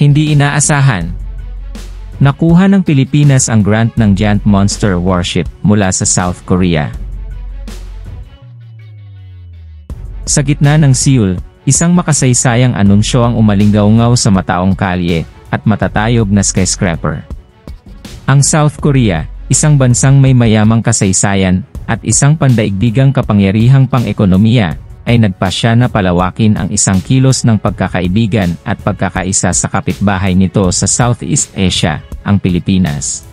Hindi inaasahan. Nakuha ng Pilipinas ang grant ng Giant Monster warship mula sa South Korea. Sa gitna ng Seoul, isang makasaysayang anunsyo ang umalinggaw-ngaw sa mataong kalye at matatayog na skyscraper. Ang South Korea, isang bansang may mayamang kasaysayan at isang pandaigdigang kapangyarihang pang-ekonomiya, ay nagpasya na palawakin ang isang kilos ng pagkakaibigan at pagkakaisa sa kapitbahay nito sa Southeast Asia, ang Pilipinas.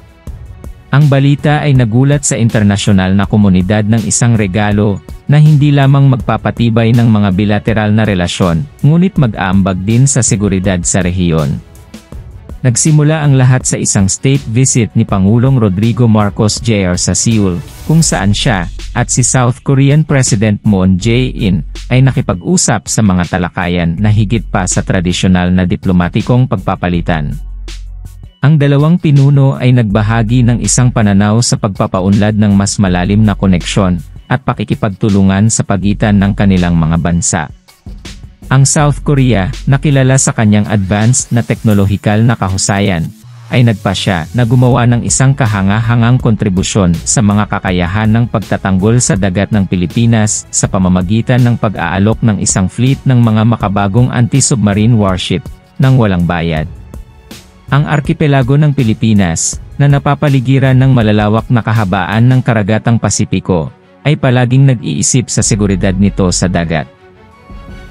Ang balita ay nagulat sa internasyonal na komunidad ng isang regalo na hindi lamang magpapatibay ng mga bilateral na relasyon, ngunit mag-aambag din sa seguridad sa rehiyon. Nagsimula ang lahat sa isang state visit ni Pangulong Rodrigo Marcos Jr. sa Seoul, kung saan siya, at si South Korean President Moon Jae-in, ay nakipag-usap sa mga talakayan na higit pa sa tradisyonal na diplomatikong pagpapalitan. Ang dalawang pinuno ay nagbahagi ng isang pananaw sa pagpapaunlad ng mas malalim na koneksyon at pakikipagtulungan sa pagitan ng kanilang mga bansa. Ang South Korea, na kilala sa kanyang advanced na teknolohikal na kahusayan, ay nagpasya na gumawa ng isang kahanga-hangang kontribusyon sa mga kakayahan ng pagtatanggol sa dagat ng Pilipinas sa pamamagitan ng pag-aalok ng isang fleet ng mga makabagong anti-submarine warship nang walang bayad. Ang arkipelago ng Pilipinas, na napapaligiran ng malalawak na kahabaan ng karagatang Pasipiko, ay palaging nag-iisip sa seguridad nito sa dagat.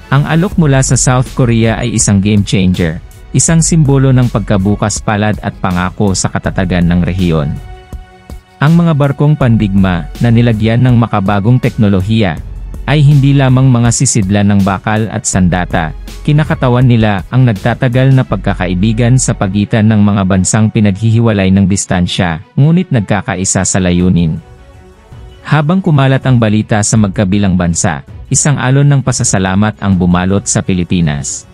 Ang alok mula sa South Korea ay isang game changer, isang simbolo ng pagkabukas palad at pangako sa katatagan ng rehiyon. Ang mga barkong pandigma na nilagyan ng makabagong teknolohiya ay hindi lamang mga sisidlan ng bakal at sandata, kinakatawan nila ang nagtatagal na pagkakaibigan sa pagitan ng mga bansang pinaghihiwalay ng distansya, ngunit nagkakaisa sa layunin. Habang kumalat ang balita sa magkabilang bansa, isang alon ng pasasalamat ang bumalot sa Pilipinas.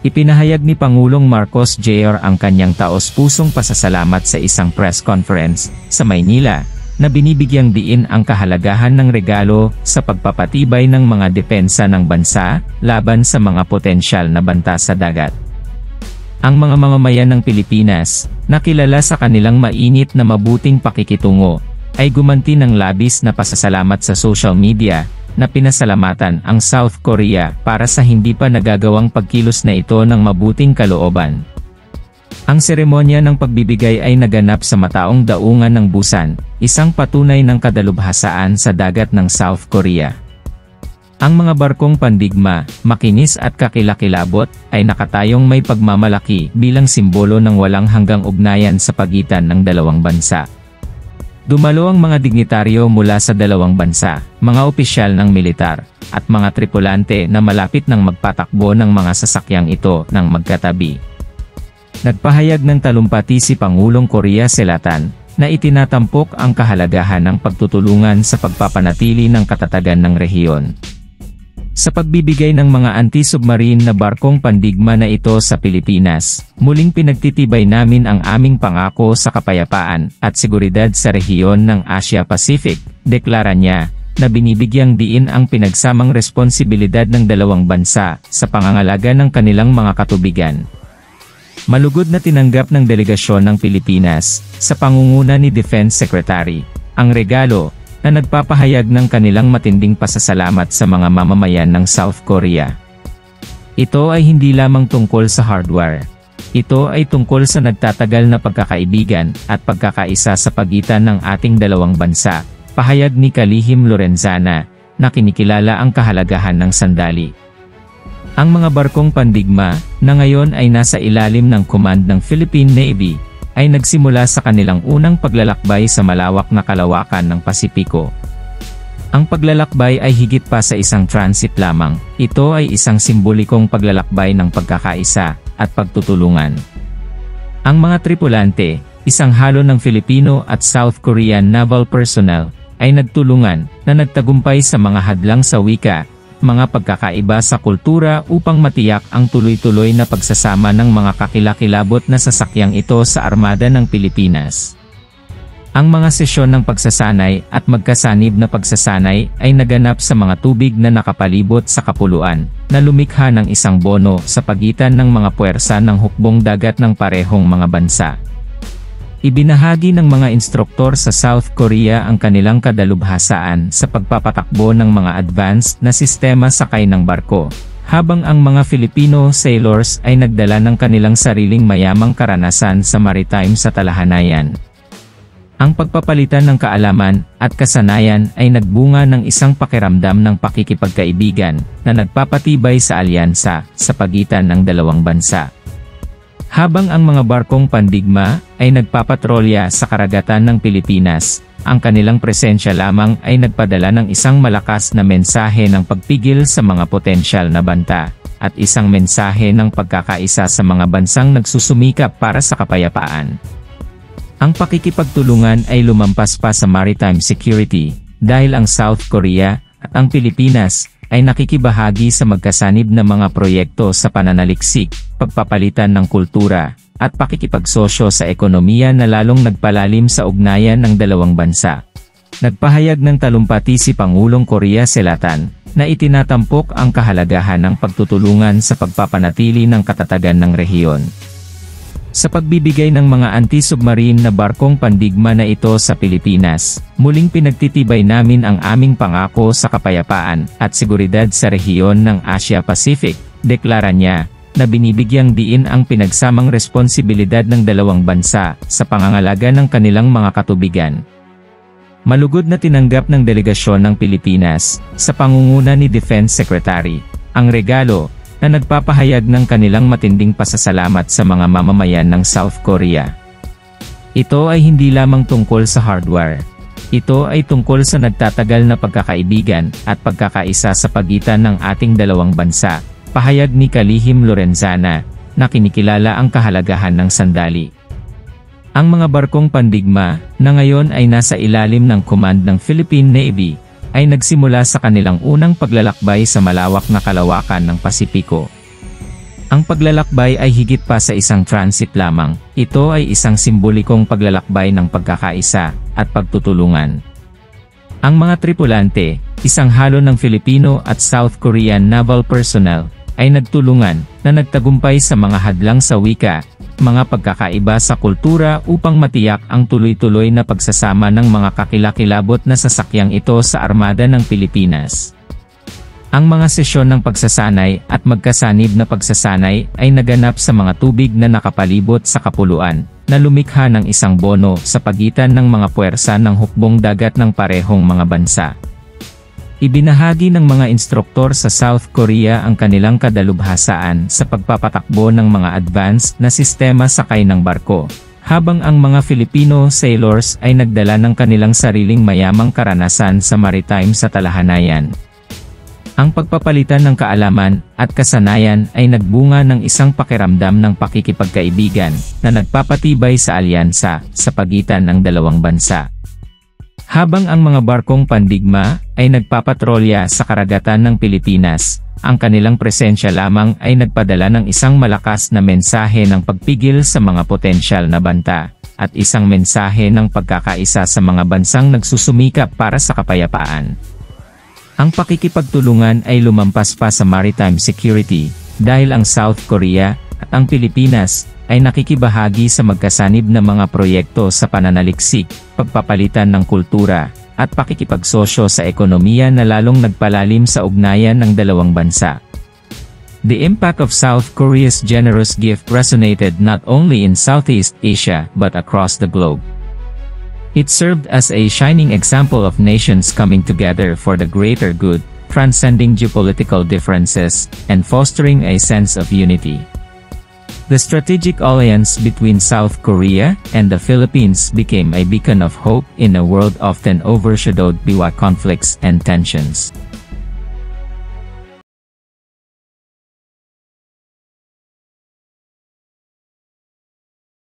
Ipinahayag ni Pangulong Marcos Jr. ang kanyang taos-pusong pasasalamat sa isang press conference sa Maynila, na binibigyang diin ang kahalagahan ng regalo sa pagpapatibay ng mga depensa ng bansa laban sa mga potensyal na banta sa dagat. Ang mga mamamayan ng Pilipinas, na kilala sa kanilang mainit na mabuting pakikitungo, ay gumanti ng labis na pasasalamat sa social media, na pinasalamatan ang South Korea para sa hindi pa nagagawang pagkilos na ito ng mabuting kalooban. Ang seremonya ng pagbibigay ay naganap sa mataong daungan ng Busan, isang patunay ng kadalubhasaan sa dagat ng South Korea. Ang mga barkong pandigma, makinis at kakilakilabot, ay nakatayong may pagmamalaki bilang simbolo ng walang hanggang ugnayan sa pagitan ng dalawang bansa. Dumalo ang mga dignitaryo mula sa dalawang bansa, mga opisyal ng militar, at mga tripulante na malapit nang magpatakbo ng mga sasakyang ito ng magkatabi. Nagpahayag ng talumpati si Pangulong Korea Selatan, na itinatampok ang kahalagahan ng pagtutulungan sa pagpapanatili ng katatagan ng rehiyon. Sa pagbibigay ng mga anti-submarine na barkong pandigma na ito sa Pilipinas, muling pinagtitibay namin ang aming pangako sa kapayapaan at seguridad sa rehiyon ng Asia-Pacific, deklara niya, na binibigyang diin ang pinagsamang responsibilidad ng dalawang bansa sa pangangalaga ng kanilang mga katubigan. Malugod na tinanggap ng delegasyon ng Pilipinas, sa pangunguna ni Defense Secretary, ang regalo, na nagpapahayag ng kanilang matinding pasasalamat sa mga mamamayan ng South Korea. Ito ay hindi lamang tungkol sa hardware. Ito ay tungkol sa nagtatagal na pagkakaibigan at pagkakaisa sa pagitan ng ating dalawang bansa, pahayag ni Kalihim Lorenzana, na kinikilala ang kahalagahan ng sandali. Ang mga barkong pandigma, na ngayon ay nasa ilalim ng command ng Philippine Navy, ay nagsimula sa kanilang unang paglalakbay sa malawak na kalawakan ng Pasipiko. Ang paglalakbay ay higit pa sa isang transit lamang, ito ay isang simbolikong paglalakbay ng pagkakaisa at pagtutulungan. Ang mga tripulante, isang halo ng Filipino at South Korean naval personnel, ay nagtulungan na nagtagumpay sa mga hadlang sa wika, mga pagkakaiba sa kultura upang matiyak ang tuloy-tuloy na pagsasama ng mga kakilakilabot na sasakyang ito sa armada ng Pilipinas. Ang mga sesyon ng pagsasanay at magkasanib na pagsasanay ay naganap sa mga tubig na nakapalibot sa kapuluan, na lumikha ng isang bono sa pagitan ng mga puwersa ng hukbong dagat ng parehong mga bansa. Ibinahagi ng mga instruktor sa South Korea ang kanilang kadalubhasaan sa pagpapatakbo ng mga advanced na sistema sakay ng barko, habang ang mga Filipino sailors ay nagdala ng kanilang sariling mayamang karanasan sa maritime sa talahanayan. Ang pagpapalitan ng kaalaman at kasanayan ay nagbunga ng isang pakiramdam ng pakikipagkaibigan na nagpapatibay sa alyansa sa pagitan ng dalawang bansa. Habang ang mga barkong pandigma ay nagpapatrolya sa karagatan ng Pilipinas, ang kanilang presensya lamang ay nagpadala ng isang malakas na mensahe ng pagpigil sa mga potensyal na banta, at isang mensahe ng pagkakaisa sa mga bansang nagsusumikap para sa kapayapaan. Ang pakikipagtulungan ay lumampas pa sa maritime security, dahil ang South Korea at ang Pilipinas ay nakikibahagi sa magkasanib na mga proyekto sa pananaliksik, pagpapalitan ng kultura, at pakikipagsosyo sa ekonomiya na lalong nagpalalim sa ugnayan ng dalawang bansa. Nagpahayag ng talumpati si Pangulong Korea Selatan, na itinatampok ang kahalagahan ng pagtutulungan sa pagpapanatili ng katatagan ng rehiyon. Sa pagbibigay ng mga anti-submarine na barkong pandigma na ito sa Pilipinas, muling pinagtitibay namin ang aming pangako sa kapayapaan at seguridad sa rehiyon ng Asia-Pacific, deklara niya, na binibigyang diin ang pinagsamang responsibilidad ng dalawang bansa sa pangangalaga ng kanilang mga katubigan. Malugod na tinanggap ng delegasyon ng Pilipinas, sa pangunguna ni Defense Secretary, ang regalo, na nagpapahayag ng kanilang matinding pasasalamat sa mga mamamayan ng South Korea. Ito ay hindi lamang tungkol sa hardware. Ito ay tungkol sa nagtatagal na pagkakaibigan at pagkakaisa sa pagitan ng ating dalawang bansa, pahayag ni Kalihim Lorenzana, na kinikilala ang kahalagahan ng sandali. Ang mga barkong pandigma, na ngayon ay nasa ilalim ng command ng Philippine Navy, ay nagsimula sa kanilang unang paglalakbay sa malawak na kalawakan ng Pasipiko. Ang paglalakbay ay higit pa sa isang transit lamang, ito ay isang simbolikong paglalakbay ng pagkakaisa at pagtutulungan. Ang mga tripulante, isang halo ng Filipino at South Korean naval personnel, ay nagtulungan na nagtagumpay sa mga hadlang sa wika, mga pagkakaiba sa kultura upang matiyak ang tuloy-tuloy na pagsasama ng mga kakilakilabot na sasakyang ito sa armada ng Pilipinas. Ang mga sesyon ng pagsasanay at magkasanib na pagsasanay ay naganap sa mga tubig na nakapalibot sa kapuluan, na lumikha ng isang bono sa pagitan ng mga puwersa ng hukbong dagat ng parehong mga bansa. Ibinahagi ng mga instruktor sa South Korea ang kanilang kadalubhasaan sa pagpapatakbo ng mga advanced na sistema sakay ng barko, habang ang mga Filipino sailors ay nagdala ng kanilang sariling mayamang karanasan sa maritime sa talahanayan. Ang pagpapalitan ng kaalaman at kasanayan ay nagbunga ng isang pakiramdam ng pakikipagkaibigan na nagpapatibay sa alyansa sa pagitan ng dalawang bansa. Habang ang mga barkong pandigma ay nagpapatrolya sa karagatan ng Pilipinas, ang kanilang presensya lamang ay nagpadala ng isang malakas na mensahe ng pagpigil sa mga potensyal na banta, at isang mensahe ng pagkakaisa sa mga bansang nagsusumikap para sa kapayapaan. Ang pakikipagtulungan ay lumampas pa sa maritime security, dahil ang South Korea at ang Pilipinas ay nakikibahagi sa magkasanib na mga proyekto sa pananaliksik, pagpapalitan ng kultura, at pakikipagsosyo sa ekonomiya na lalong nagpalalim sa ugnayan ng dalawang bansa. The impact of South Korea's generous gift resonated not only in Southeast Asia but across the globe. It served as a shining example of nations coming together for the greater good, transcending geopolitical differences, and fostering a sense of unity. The strategic alliance between South Korea and the Philippines became a beacon of hope in a world often overshadowed by conflicts and tensions.